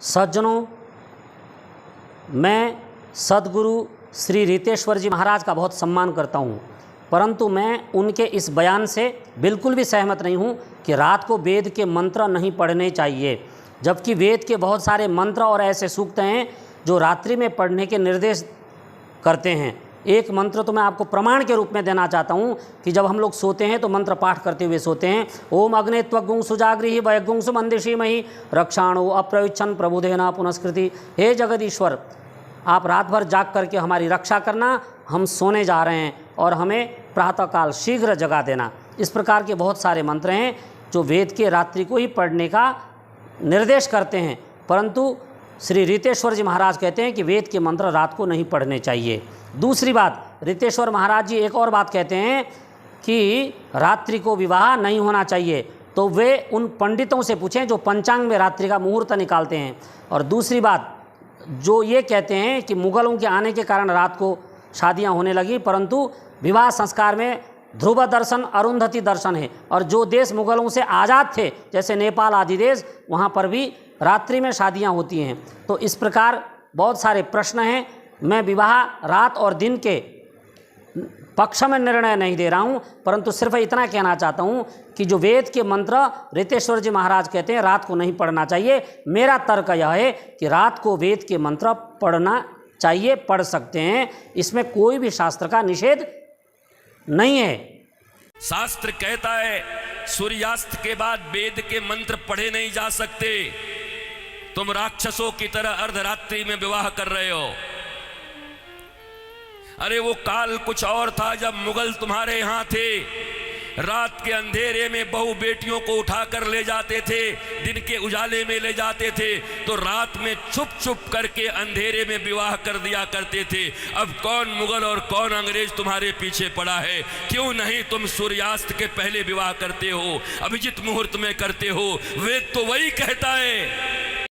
सज्जनों, मैं सद्गुरु श्री रीतेश्वर जी महाराज का बहुत सम्मान करता हूँ, परंतु मैं उनके इस बयान से बिल्कुल भी सहमत नहीं हूँ कि रात को वेद के मंत्र नहीं पढ़ने चाहिए, जबकि वेद के बहुत सारे मंत्र और ऐसे सूक्त हैं जो रात्रि में पढ़ने के निर्देश करते हैं। एक मंत्र तो मैं आपको प्रमाण के रूप में देना चाहता हूँ कि जब हम लोग सोते हैं तो मंत्र पाठ करते हुए सोते हैं। ओम अग्ने त्वगुं सुजागृहि वयगुं सुमंदिषीमहि रक्षाणो अप्रयुच्छन् प्रबुधेन पुनस्कृति। हे जगदीश्वर, आप रात भर जाग करके हमारी रक्षा करना, हम सोने जा रहे हैं और हमें प्रातःकाल शीघ्र जगा देना। इस प्रकार के बहुत सारे मंत्र हैं जो वेद के रात्रि को ही पढ़ने का निर्देश करते हैं, परंतु श्री रीतेश्वर जी महाराज कहते हैं कि वेद के मंत्र रात को नहीं पढ़ने चाहिए। दूसरी बात, रीतेश्वर महाराज जी एक और बात कहते हैं कि रात्रि को विवाह नहीं होना चाहिए, तो वे उन पंडितों से पूछें जो पंचांग में रात्रि का मुहूर्त निकालते हैं। और दूसरी बात, जो ये कहते हैं कि मुग़लों के आने के कारण रात को शादियां होने लगी, परंतु विवाह संस्कार में ध्रुव दर्शन, अरुंधति दर्शन है, और जो देश मुग़लों से आज़ाद थे जैसे नेपाल आदि देश, वहाँ पर भी रात्रि में शादियां होती हैं। तो इस प्रकार बहुत सारे प्रश्न हैं। मैं विवाह रात और दिन के पक्ष में निर्णय नहीं दे रहा हूं, परंतु सिर्फ इतना कहना चाहता हूं कि जो वेद के मंत्र रीतेश्वर जी महाराज कहते हैं रात को नहीं पढ़ना चाहिए, मेरा तर्क यह है कि रात को वेद के मंत्र पढ़ना चाहिए, पढ़ सकते हैं, इसमें कोई भी शास्त्र का निषेध नहीं है। शास्त्र कहता है सूर्यास्त के बाद वेद के मंत्र पढ़े नहीं जा सकते। तुम राक्षसों की तरह अर्धरात्रि में विवाह कर रहे हो। अरे वो काल कुछ और था जब मुगल तुम्हारे यहां थे। रात के अंधेरे में बहू बेटियों को उठाकर ले जाते थे, दिन के उजाले में ले जाते थे, तो रात में छुप छुप करके अंधेरे में विवाह कर दिया करते थे। अब कौन मुगल और कौन अंग्रेज तुम्हारे पीछे पड़ा है? क्यों नहीं तुम सूर्यास्त के पहले विवाह करते हो, अभिजित मुहूर्त में करते हो? वेद तो वही कहता है।